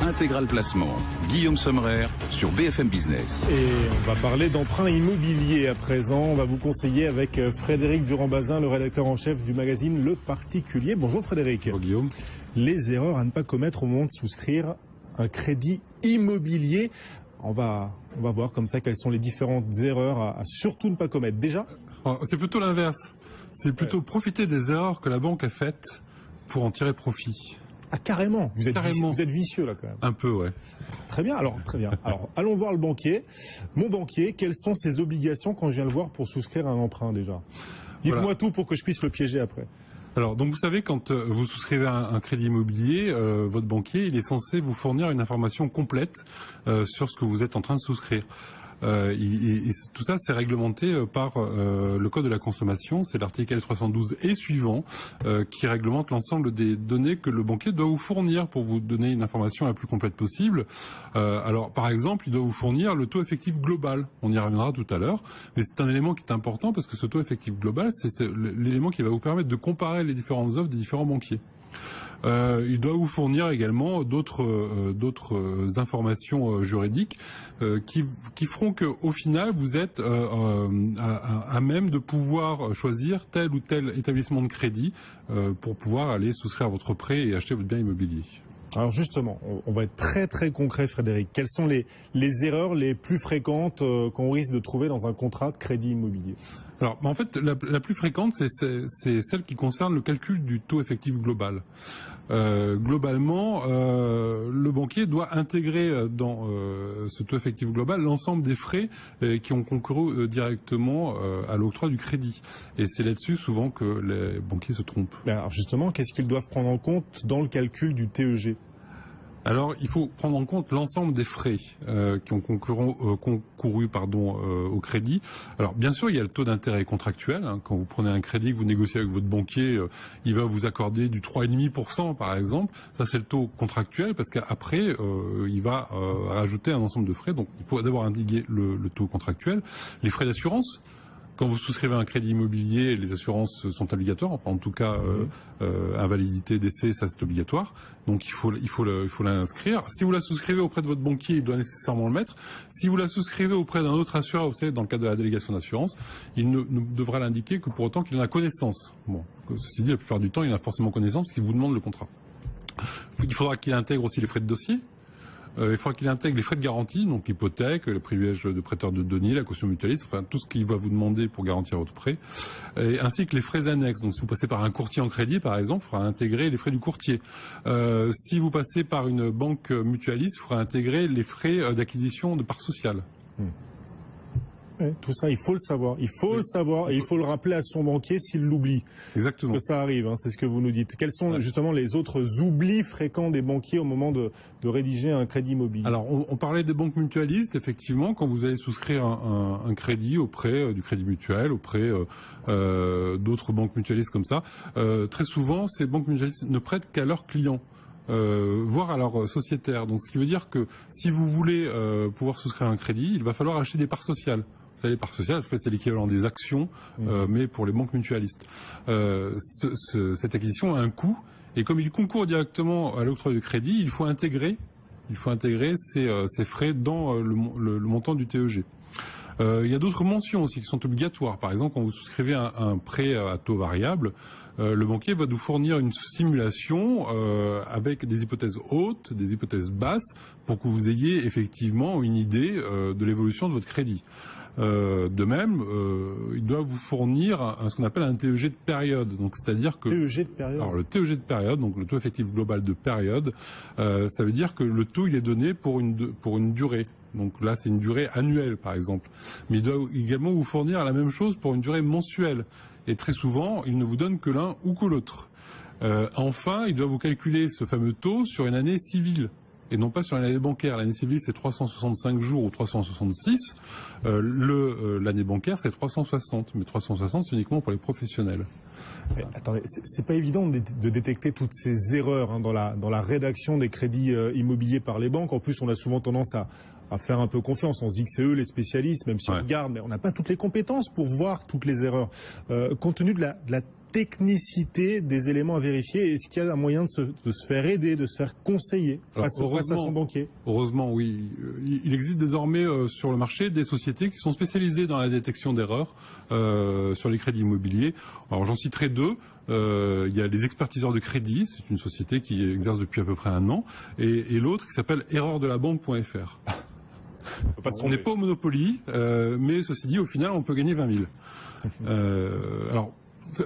Intégral Placement, Guillaume Sommerer sur BFM Business. Et on va parler d'emprunt immobilier à présent. On va vous conseiller avec Frédéric Durand-Bazin, le rédacteur en chef du magazine Le Particulier. Bonjour Frédéric. Bonjour Guillaume. Les erreurs à ne pas commettre au moment de souscrire un crédit immobilier. On va voir comme ça quelles sont les différentes erreurs à surtout ne pas commettre. Déjà, c'est plutôt l'inverse. C'est plutôt profiter des erreurs que la banque a faites pour en tirer profit. Ah carrément, vous êtes vicieux là quand même. Un peu, ouais. Très bien, alors allons voir le banquier. Mon banquier, quelles sont ses obligations quand je viens le voir pour souscrire un emprunt déjà? Dites-moi tout pour que je puisse le piéger après. Alors, donc vous savez, quand vous souscrivez un crédit immobilier, votre banquier, il est censé vous fournir une information complète sur ce que vous êtes en train de souscrire. Tout ça, c'est réglementé par le Code de la consommation, c'est l'article L312 et suivant, qui réglemente l'ensemble des données que le banquier doit vous fournir pour vous donner une information la plus complète possible. Alors, par exemple, il doit vous fournir le taux effectif global. On y reviendra tout à l'heure, mais c'est un élément qui est important parce que ce taux effectif global, c'est l'élément qui va vous permettre de comparer les différentes offres des différents banquiers. Il doit vous fournir également d'autres informations juridiques qui feront qu'au final vous êtes à même de pouvoir choisir tel ou tel établissement de crédit pour pouvoir aller souscrire à votre prêt et acheter votre bien immobilier. Alors justement, on va être très très concret Frédéric. Quelles sont les erreurs les plus fréquentes qu'on risque de trouver dans un contrat de crédit immobilier? Alors, en fait, la plus fréquente, c'est celle qui concerne le calcul du taux effectif global. Globalement, le banquier doit intégrer dans ce taux effectif global l'ensemble des frais qui ont concouru directement à l'octroi du crédit. Et c'est là-dessus souvent que les banquiers se trompent. Alors justement, qu'est-ce qu'ils doivent prendre en compte dans le calcul du TEG ? Alors, il faut prendre en compte l'ensemble des frais qui ont concouru au crédit. Alors, bien sûr, il y a le taux d'intérêt contractuel. Hein. Quand vous prenez un crédit, que vous négociez avec votre banquier, il va vous accorder du 3,5%, par exemple. Ça, c'est le taux contractuel, parce qu'après, il va rajouter un ensemble de frais. Donc, il faut d'abord indiquer le taux contractuel. Les frais d'assurance. Quand vous souscrivez un crédit immobilier, les assurances sont obligatoires. Enfin, en tout cas, invalidité, décès, ça c'est obligatoire. Donc il faut l'inscrire. Si vous la souscrivez auprès de votre banquier, il doit nécessairement le mettre. Si vous la souscrivez auprès d'un autre assureur, vous savez, dans le cadre de la délégation d'assurance, il ne devra l'indiquer que pour autant qu'il en a connaissance. Bon, ceci dit, la plupart du temps, il en a forcément connaissance parce qu'il vous demande le contrat. Il faudra qu'il intègre aussi les frais de dossier. Il faudra qu'il intègre les frais de garantie, donc l'hypothèque, le privilège de prêteur de deniers, la caution mutualiste, enfin tout ce qu'il va vous demander pour garantir votre prêt, ainsi que les frais annexes. Donc si vous passez par un courtier en crédit, par exemple, il faudra intégrer les frais du courtier. Si vous passez par une banque mutualiste, il faudra intégrer les frais d'acquisition de parts sociales. Ouais, tout ça, il faut le savoir. Il faut le savoir et il faut le rappeler à son banquier s'il l'oublie. Exactement. Parce que ça arrive, hein, c'est ce que vous nous dites. Quels sont justement les autres oublis fréquents des banquiers au moment de rédiger un crédit immobilier? Alors, on parlait des banques mutualistes. Effectivement, quand vous allez souscrire un crédit auprès du Crédit Mutuel, auprès d'autres banques mutualistes comme ça, très souvent, ces banques mutualistes ne prêtent qu'à leurs clients. Voire à leurs sociétaires. Donc, ce qui veut dire que si vous voulez pouvoir souscrire un crédit, il va falloir acheter des parts sociales. Vous savez, les parts sociales, c'est l'équivalent des actions, mais pour les banques mutualistes. Cette acquisition a un coût, et comme il concourt directement à l'octroi du crédit, il faut intégrer ces frais dans le montant du TEG. Il y a d'autres mentions aussi qui sont obligatoires. Par exemple, quand vous souscrivez un prêt à taux variable, le banquier va vous fournir une simulation avec des hypothèses hautes, des hypothèses basses, pour que vous ayez effectivement une idée de l'évolution de votre crédit. De même, il doit vous fournir ce qu'on appelle un TEG de période. Donc, c'est-à-dire que TEG de période. Alors, le TEG de période, donc le taux effectif global de période, ça veut dire que le taux il est donné pour une durée. Donc là, c'est une durée annuelle, par exemple. Mais il doit également vous fournir la même chose pour une durée mensuelle. Et très souvent, il ne vous donne que l'un ou que l'autre. Enfin, il doit vous calculer ce fameux taux sur une année civile, et non pas sur une année bancaire. L'année civile, c'est 365 jours ou 366. L'année bancaire, c'est 360. Mais 360, c'est uniquement pour les professionnels. Mais attendez, c'est pas évident de détecter toutes ces erreurs dans la rédaction des crédits immobiliers par les banques. En plus, on a souvent tendance à faire un peu confiance. On se dit que c'est eux les spécialistes, même si on regarde, mais on n'a pas toutes les compétences pour voir toutes les erreurs. Compte tenu de la technicité des éléments à vérifier? Est-ce qu'il y a un moyen de se faire aider, de se faire conseiller face à son banquier? Heureusement, oui. Il existe désormais sur le marché des sociétés qui sont spécialisées dans la détection d'erreurs sur les crédits immobiliers. Alors j'en citerai deux. Il y a les expertiseurs de crédit, c'est une société qui exerce depuis à peu près 1 an, et l'autre qui s'appelle erreurdelabanque.fr. On n'est pas au Monopoly, mais ceci dit, au final, on peut gagner 20 000. Alors,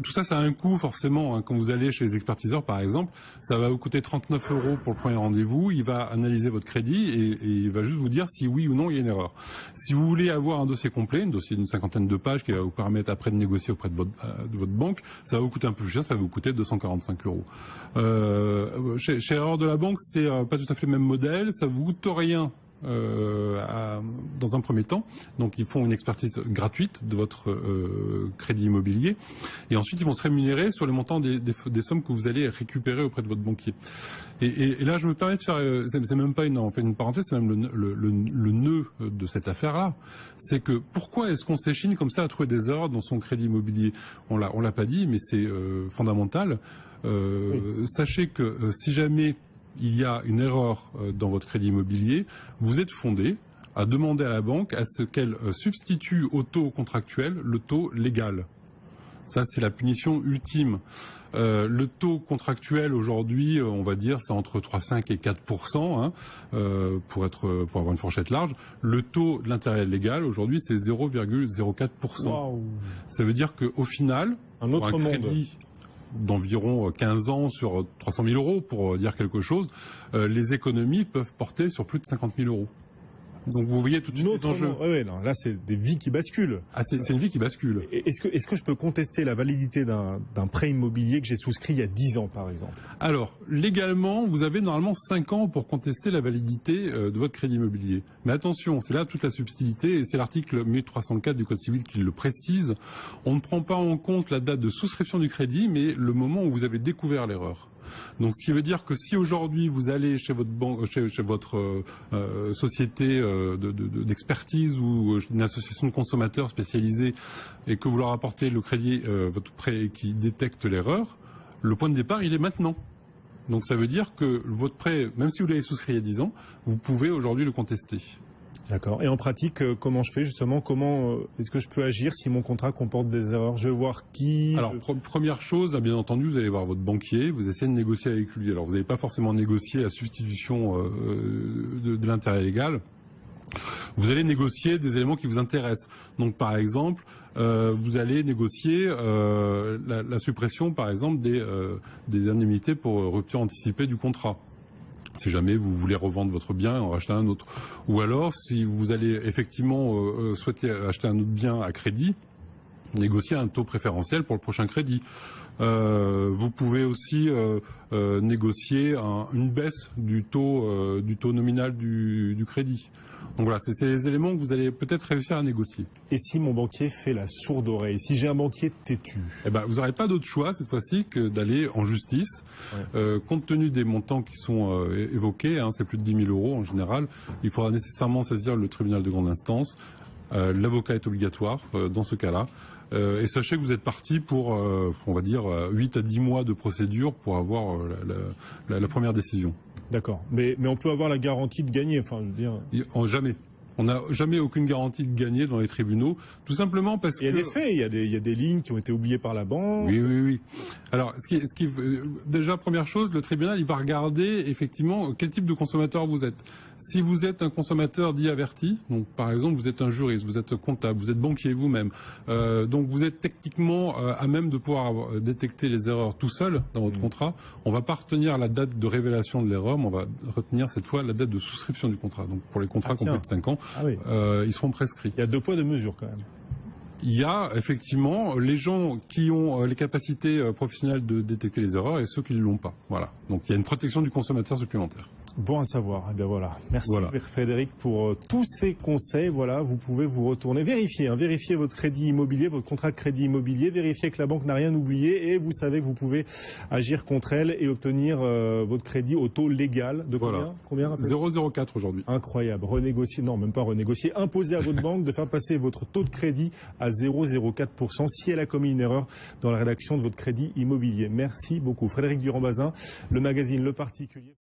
tout ça, ça a un coût forcément. Quand vous allez chez les expertiseurs, par exemple, ça va vous coûter 39 € pour le premier rendez-vous. Il va analyser votre crédit et il va juste vous dire si oui ou non il y a une erreur. Si vous voulez avoir un dossier complet, un dossier d'une 50aine de pages qui va vous permettre après de négocier auprès de votre banque, ça va vous coûter un peu plus cher, ça va vous coûter 245 €. Chez Erreur de la Banque, c'est pas tout à fait le même modèle. Ça vous coûte rien. Dans un premier temps, donc ils font une expertise gratuite de votre crédit immobilier, et ensuite ils vont se rémunérer sur le montant des sommes que vous allez récupérer auprès de votre banquier. Et là, je me permets de faire, c'est même pas une parenthèse, c'est même le nœud de cette affaire-là. C'est que pourquoi est-ce qu'on s'échine comme ça à trouver des erreurs dans son crédit immobilier? On l'a pas dit, mais c'est fondamental. Oui. Sachez que si jamais il y a une erreur dans votre crédit immobilier, vous êtes fondé à demander à la banque à ce qu'elle substitue au taux contractuel le taux légal. Ça, c'est la punition ultime. Le taux contractuel aujourd'hui, on va dire, c'est entre 3,5 et 4%, pour avoir une fourchette large. Le taux de l'intérêt légal aujourd'hui, c'est 0,04%. Wow. Ça veut dire qu'au final, un autre crédit d'environ 15 ans sur 300 000 € pour dire quelque chose, les économies peuvent porter sur plus de 50 000 €. Donc vous voyez tout de suite l'enjeu. Ouais, non, là c'est des vies qui basculent. Ah, c'est une vie qui bascule. Est-ce que je peux contester la validité d'un prêt immobilier que j'ai souscrit il y a 10 ans par exemple? Alors, légalement, vous avez normalement 5 ans pour contester la validité de votre crédit immobilier. Mais attention, c'est là toute la subtilité, et c'est l'article 1304 du Code civil qui le précise. On ne prend pas en compte la date de souscription du crédit, mais le moment où vous avez découvert l'erreur. Donc, ce qui veut dire que si aujourd'hui vous allez chez votre banque, chez votre société d'expertise ou une association de consommateurs spécialisée, et que vous leur apportez le crédit, votre prêt qui détecte l'erreur, le point de départ, il est maintenant. Donc, ça veut dire que votre prêt, même si vous l'avez souscrit il y a 10 ans, vous pouvez aujourd'hui le contester. D'accord. Et en pratique, comment je fais justement? Comment est-ce que je peux agir si mon contrat comporte des erreurs? Je vais voir qui. Alors, première chose, bien entendu, vous allez voir votre banquier, vous essayez de négocier avec lui. Alors, vous n'allez pas forcément négocier la substitution de l'intérêt légal. Vous allez négocier des éléments qui vous intéressent. Donc, par exemple, vous allez négocier la suppression, par exemple, des indemnités pour rupture anticipée du contrat. Si jamais vous voulez revendre votre bien et en racheter un autre. Ou alors, si vous allez effectivement souhaiter acheter un autre bien à crédit, négocier un taux préférentiel pour le prochain crédit. Vous pouvez aussi négocier une baisse du taux nominal du crédit. Donc voilà, c'est les éléments que vous allez peut-être réussir à négocier. Et si mon banquier fait la sourde oreille, si j'ai un banquier têtu? Eh ben, vous n'aurez pas d'autre choix cette fois-ci que d'aller en justice. Ouais. Compte tenu des montants qui sont évoqués, c'est plus de 10 000 € en général, il faudra nécessairement saisir le tribunal de grande instance. L'avocat est obligatoire dans ce cas-là. Et sachez que vous êtes parti pour, on va dire, 8 à 10 mois de procédure pour avoir la première décision. D'accord. Mais on peut avoir la garantie de gagner, enfin, je veux dire. Jamais. On n'a jamais aucune garantie de gagner dans les tribunaux, tout simplement parce que... Il y a des faits, il y a des lignes qui ont été oubliées par la banque. Oui. Alors, déjà, première chose, le tribunal, il va regarder effectivement quel type de consommateur vous êtes. Si vous êtes un consommateur dit averti, donc par exemple, vous êtes un juriste, vous êtes comptable, vous êtes banquier vous-même, donc vous êtes techniquement à même de pouvoir détecter les erreurs tout seul dans votre contrat. On va pas retenir la date de révélation de l'erreur, mais on va retenir cette fois la date de souscription du contrat. Donc pour les contrats qui ont plus de 5 ans, oui. Ils seront prescrits. Il y a 2 poids 2 mesures quand même. Il y a effectivement les gens qui ont les capacités professionnelles de détecter les erreurs et ceux qui ne l'ont pas. Voilà. Donc il y a une protection du consommateur supplémentaire. Bon à savoir. Eh bien voilà. Merci Voilà. Frédéric pour tous ces conseils. Voilà, vous pouvez vous retourner, vérifier votre crédit immobilier, votre contrat de crédit immobilier, vérifier que la banque n'a rien oublié et vous savez que vous pouvez agir contre elle et obtenir votre crédit au taux légal de combien 0,04 aujourd'hui. Incroyable. Renégocier, non, même pas renégocier, imposer à votre banque de faire passer votre taux de crédit à 0,04% si elle a commis une erreur dans la rédaction de votre crédit immobilier. Merci beaucoup. Frédéric Durand-Bazin, le magazine Le Particulier.